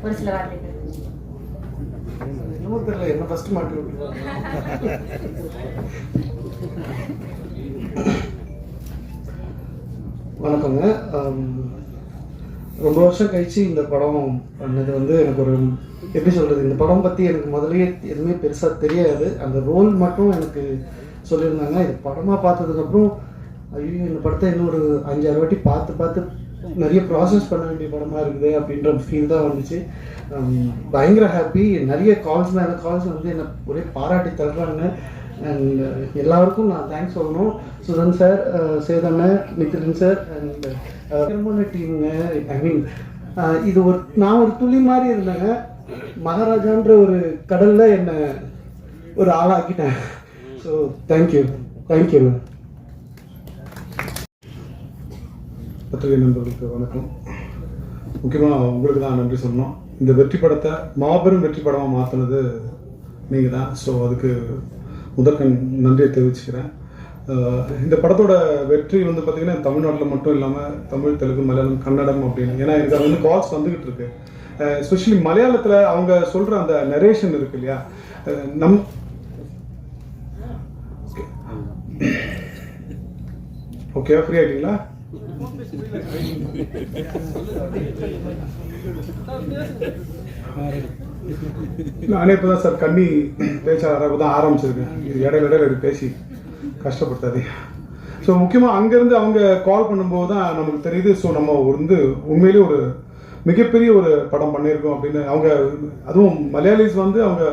ஒரு சில வார்த்தைகள். என்னமோ தெரியல, என்ன ஃபர்ஸ்ட் மாட்டி விட்டுருவாங்க. வணக்கங்க. ரொம்ப வருஷம் கழிச்சு இந்த படம் பண்ணது வந்து எனக்கு ஒரு எப்படி சொல்கிறது, இந்த படம் பற்றி எனக்கு முதலையே எதுவுமே பெருசாக தெரியாது. அந்த ரோல் மட்டும் எனக்கு சொல்லியிருந்தாங்க. இது படமாக பார்த்ததுக்கப்புறம் ஐயோ இந்த படத்தை இன்னும் ஒரு 5-6 வாட்டி பார்த்து நிறைய ப்ராசஸ் பண்ண வேண்டிய படமாக இருக்குது அப்படின்ற ஃபீல் தான் வந்துச்சு. பயங்கர ஹாப்பி. நிறைய கால்ஸ் மேலே கால்ஸ் வந்து என்னை ஒரே பாராட்டி தள்ளுறாங்க. அண்ட் எல்லாருக்கும் நான் தேங்க்ஸ் சொல்லணும். சுதன் சார், சேதண்ணன், நித்திலன் சார் அண்ட் திருமண டீமுங்க. ஐ மீன் இது நான் ஒரு துளி மாதிரி இருந்தேங்க. மகாராஜான்ற ஒரு கடலில் என்னை ஒரு ஆளாக்கிட்டேன். So thank you. பத்திரிகை நண்பர்களுக்கு வணக்கம். முக்கியமாக உங்களுக்கு தான் நன்றி சொல்லணும். இந்த வெற்றி படத்தை மாபெரும் வெற்றி படமாக மாற்றினது நீங்கள் தான். ஸோ அதுக்கு முதற்கண் நன்றியை தெரிவிச்சுக்கிறேன். இந்த படத்தோட வெற்றி வந்து பார்த்திங்கன்னா தமிழ்நாட்டில் மட்டும் இல்லாமல் தமிழ், தெலுங்கு, மலையாளம், கன்னடம் அப்படின்னு, ஏன்னா எனக்கு அது வந்து கால்ஸ் வந்துக்கிட்டு இருக்கு. எஸ்பெஷலி மலையாளத்தில் அவங்க சொல்கிற அந்த நரேஷன் இருக்கு இல்லையா, ஓகே ஃப்ரீ ஆகிட்டீங்களா? நானே இப்போ தான் சார் கண்ணி பேச்சாளராக தான் ஆரம்பிச்சிருக்கேன். இது இடையில பேசி கஷ்டப்படுத்தாது. ஸோ முக்கியமாக அங்கேருந்து அவங்க கால் பண்ணும்போது தான் நமக்கு தெரியுது. ஸோ நம்ம வந்து உண்மையிலே ஒரு மிகப்பெரிய ஒரு படம் பண்ணியிருக்கோம் அப்படின்னு. அவங்க அதுவும் மலையாளிஸ் வந்து அவங்க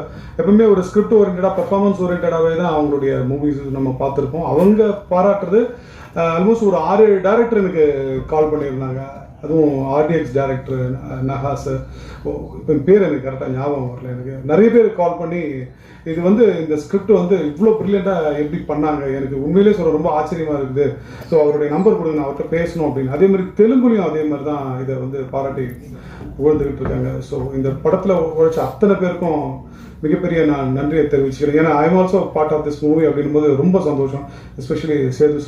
எப்பவுமே ஒரு ஸ்கிரிப்ட் ஓரியன்டாக, பெர்ஃபார்மன்ஸ் ஓரியன்டாகவே தான் அவங்களுடைய மூவிஸ் நம்ம பார்த்துருப்போம். அவங்க பாராட்டுறது ஆல்மோஸ்ட் ஒரு 6 டேரக்டர் எனக்கு கால் பண்ணியிருந்தாங்க. அதுவும் ஆர்டிஎக்ஸ் டேரக்டர் நஹாஸ், இப்போ பேர் எனக்கு கரெக்டாக ஞாபகம் வரல. எனக்கு நிறைய பேர் கால் பண்ணி இது வந்து இந்த ஸ்கிரிப்ட் வந்து இவ்வளோ ப்ரில்லியண்ட்டாக எப்படி பண்ணாங்க, எனக்கு உண்மையிலே சொல்ல ரொம்ப ஆச்சரியமாக இருக்குது. ஸோ அவருடைய நம்பர் கொடுங்க, நான் அவர்கிட்ட பேசணும் அப்படின்னு. அதே மாதிரி தெலுங்குலையும் அதே மாதிரி தான் இதை வந்து பாராட்டி புகழ்ந்துக்கிட்டு இருக்காங்க. ஸோ இந்த படத்தில் உழைச்ச அத்தனை பேருக்கும் மிகப்பெரிய நான் நன்றியை தெரிவிச்சுக்கிறேன். ஏன்னா I am also part of this movie அப்படின்போது ரொம்ப சந்தோஷம். எஸ்பெஷலி சேது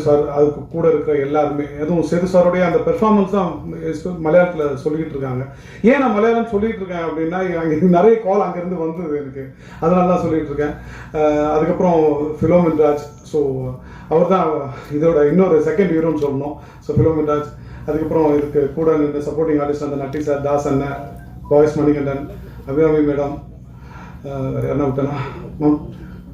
சார், அதுக்கு கூட இருக்கிற எல்லாருமே. அதுவும் சேது சாருடைய அந்த பெர்ஃபார்மன்ஸ் தான் மலையாளத்தில் சொல்லிக்கிட்டு இருக்காங்க. ஏன் நான் மலையாளம் சொல்லிகிட்டு இருக்கேன் அப்படின்னா, அங்கே நிறைய கால் அங்கேருந்து வந்தது எனக்கு, அதனால தான் சொல்லிகிட்டு இருக்கேன். அதுக்கப்புறம் ஃபிலோமின் ராஜ், ஸோ அவர் தான் இதோட இன்னொரு செகண்ட் ஹீரோன்னு சொல்லணும். ஸோ ஃபிலோமின் ராஜ், அதுக்கப்புறம் இதுக்கு கூட நின்று சப்போர்ட்டிங் ஆர்டிஸ்ட் அந்த நட்டி சார், தாஸ் அண்ணன், பாய்ஸ் மணிகண்டன், அபிராமி மேடம், வேறு என்ன விட்டேன்னா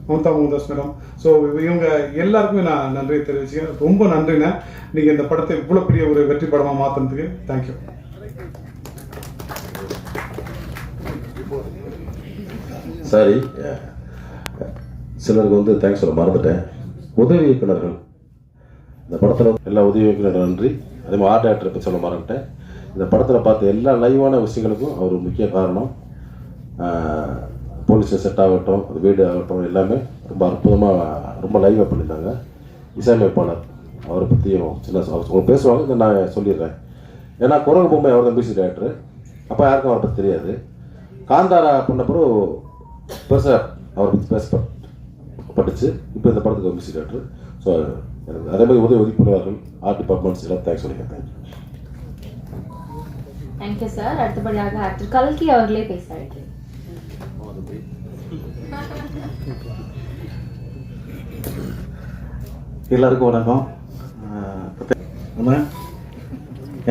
மம்தா மோகன்தாஸ் மேடம். ஸோ இவங்க எல்லாருக்குமே நான் நன்றியை தெரிவிச்சுக்கிறேன். ரொம்ப நன்றிண்ணே, நீங்கள் இந்த படத்தை இவ்வளோ பெரிய ஒரு வெற்றி படமாக மாற்றினதுக்கு. தேங்க்யூ. சாரி, சிலருக்கு வந்து தேங்க்ஸ் சொல்ல மறந்துட்டேன். உதவி இயக்குநர்கள், இந்த படத்தில் எல்லா உதவி இயக்குநர்கள் நன்றி. அதே மாதிரி ஆர்ட் டேரக்டரை பற்றி சொல்ல மறந்துட்டேன். இந்த படத்தில் பார்த்த எல்லா லைவான விஷயங்களுக்கும் அவர் முக்கிய காரணம். போலீஸ் செட் ஆகட்டும், அது வீடு ஆகட்டும், எல்லாமே ரொம்ப அற்புதமாக ரொம்ப லைவாக பண்ணியிருந்தாங்க. இசையமைப்பாளர், அவரை பற்றியும் சின்ன அவங்க பேசுவாங்க, இதை நான் சொல்லிடுறேன். ஏன்னா குரங்கு பொம்மை அவர் தான் மியூசிக் டைரக்டர். அப்போ யாருக்கும் அவரை பற்றி தெரியாது. காந்தாரா பண்ணப்பறம் பெருசாக அவரை பற்றி பேசப்பட்டுச்சு. இப்போ இந்த படத்துக்கு மியூசிக் டைரக்டர். ஸோ அதே மாதிரி உதவி பண்ணுவார்கள். ஆர்ட் டிபார்ட்மெண்ட்ஸ் எல்லாம் தேங்க்ஸ் சொல்லிக்கிறேன். Thank you sir. அடுத்தபடியாக ஆக்டர் கல்கி அவர்களே பேச அழைக்கிறேன். எல்லாருக்கும் வணக்கம்.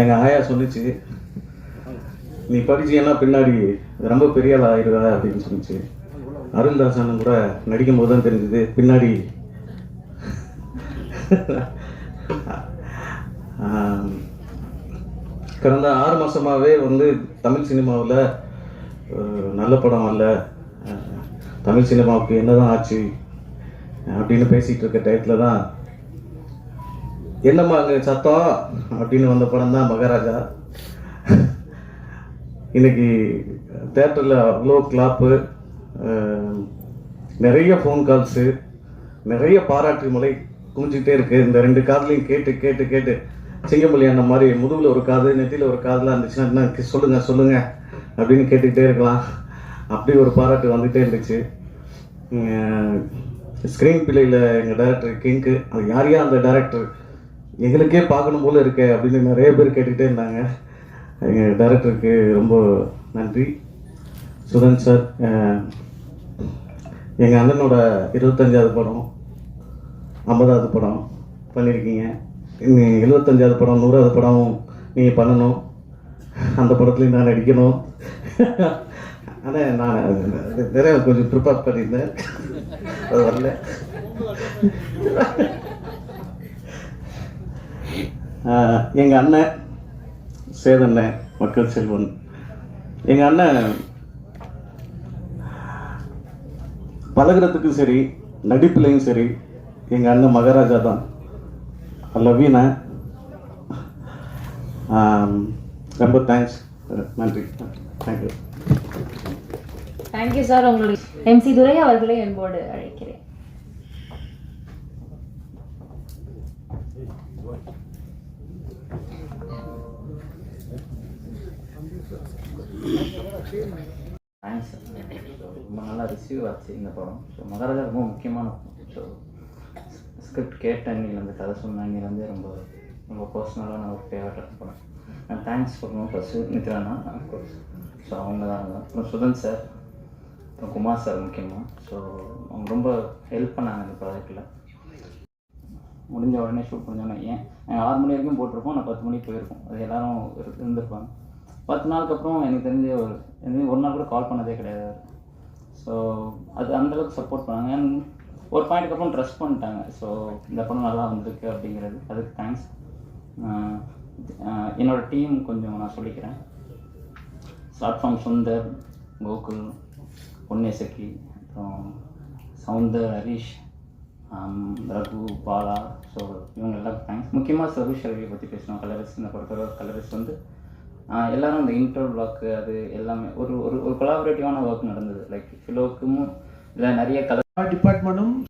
எங்கள் ஆயா சொல்லிச்சு, நீ படிச்சீங்கன்னா பின்னாடி ரொம்ப பெரிய ஆள் ஆயிடுவ அப்படின்னு சொல்லிச்சு. அருள்தாசன் கூட நடிக்கும் போது தான் தெரிஞ்சுது பின்னாடி கடந்த 6 மாதமாகவே வந்து தமிழ் சினிமாவில் நல்ல படம் அல்ல, தமிழ் சினிமாவுக்கு என்னதான் ஆச்சு அப்படின்னு பேசிகிட்டு இருக்க டயத்தில் தான் என்னம்மா அங்கே சத்தம் அப்படின்னு வந்த படம் தான் மகாராஜா. இன்னைக்கு தேட்டரில் அவ்வளோ கிளாப்பு, நிறைய ஃபோன் கால்ஸு, நிறைய பாராட்டு மலை குமிஞ்சிக்கிட்டே இருக்குது. இந்த 2 காதலையும் கேட்டு கேட்டு கேட்டு சிங்கமல்லி அந்த மாதிரி முதுகில் ஒரு காது நெத்தியில் ஒரு காதலாக இருந்துச்சுன்னா சொல்லுங்கள் அப்படின்னு கேட்டுக்கிட்டே இருக்கலாம். அப்படி ஒரு பாராட்டு வந்துகிட்டே இருந்துச்சு. ஸ்க்ரீன் பிள்ளையில் எங்கள் டைரக்டர் கிங்க்கு, அது யாரையா அந்த டைரக்டர் எங்களுக்கே பார்க்கணும் போல இருக்கே அப்படின்னு நிறைய பேர் கேட்டுக்கிட்டே இருந்தாங்க. எங்கள் டைரக்டருக்கு ரொம்ப நன்றி. சுதன் சார், எங்கள் அண்ணனோட 25வது படம், 50வது படம் பண்ணியிருக்கீங்க. 75வது படம், 100வது படம் நீங்கள் பண்ணணும். அந்த படத்துலையும் நான் நடிக்கணும். ஆனால் நான் நிறைய கொஞ்சம் ப்ரிப்பேர் பண்ணியிருந்தேன், அது வரல. எங்கள் அண்ணன் சேதண்ணன், மக்கள் செல்வன். எங்கள் அண்ணன் பழகிறதுக்கும் சரி, நடிப்புலையும் சரி, எங்கள் அண்ணன் மகாராஜா தான். லவ்யூண்ணா, ரொம்ப தேங்க்ஸ், நன்றி, தேங்க்யூ. Thank you sir. உங்களுடைய MC துரை அவர்களை என்போடு அழைக்கிறேன். தேங்க்ஸ். ரொம்ப நல்லா ரிசீவ் ஆச்சு இந்த படம். ஸோ மகாராஜா ரொம்ப முக்கியமான படம். ஸோ ஸ்கிரிப்ட் கேட்ட அன்னிலேருந்து, கதை சொன்ன அன்னிலேருந்து ரொம்ப ரொம்ப பர்சனலான ஒரு ஃபேவரட்டான படம். நான் தேங்க்ஸ் சொல்லணும் ஃபஸ்ட்டு நித்ரானா, அஃப்கோர்ஸ். ஸோ அவங்க தான். அப்புறம் சுதன் சார், அப்புறம் குமார் சார் முக்கியமாக. ஸோ அவங்க ரொம்ப ஹெல்ப் பண்ணாங்க இந்த ப்ராஜெக்டில். முடிஞ்ச உடனே ஷூட் பண்ணோன்னே, ஏன் 6 மணி வரைக்கும் போட்டிருப்போம், நான் 10 மணிக்கு போயிருக்கோம். அது எல்லோரும் இருந்திருப்பாங்க. 10 நாளுக்கு அப்புறம் எனக்கு தெரிஞ்ச ஒரு நாள் கூட கால் பண்ணதே கிடையாது. ஸோ அது அந்தளவுக்கு சப்போர்ட் பண்ணாங்க. அண்ட் ஒரு பாயிண்ட்டுக்கு அப்புறம் ட்ரஸ்ட் பண்ணிட்டாங்க. ஸோ இந்த படம் நல்லா வந்திருக்கு அப்படிங்கிறது, அதுக்கு தேங்க்ஸ். என்னோடய டீம் கொஞ்சம் நான் சொல்லிக்கிறேன். பிளாட்ஃபார்ம் சுந்தர், கோகுல், பொன்னேசக்கி, அப்புறம் சவுந்தர், ஹரிஷ், ரகு, பாலா. ஸோ இவங்க எல்லாருக்கும் தேங்க்ஸ். முக்கியமாக சர்வீஸ் ரவியை பற்றி பேசணும். கலரிஸ்ட், இந்த படத்தோட கலரிஸ்ட் வந்து எல்லோரும் இந்த இன்டர் பிளாக்கு அது எல்லாமே ஒரு ஒரு கொலாபரேட்டிவான ஒர்க் நடந்தது. லைக் ஃபிலோக்கும் இல்லை நிறைய கலர் டிபார்ட்மெண்ட்டும்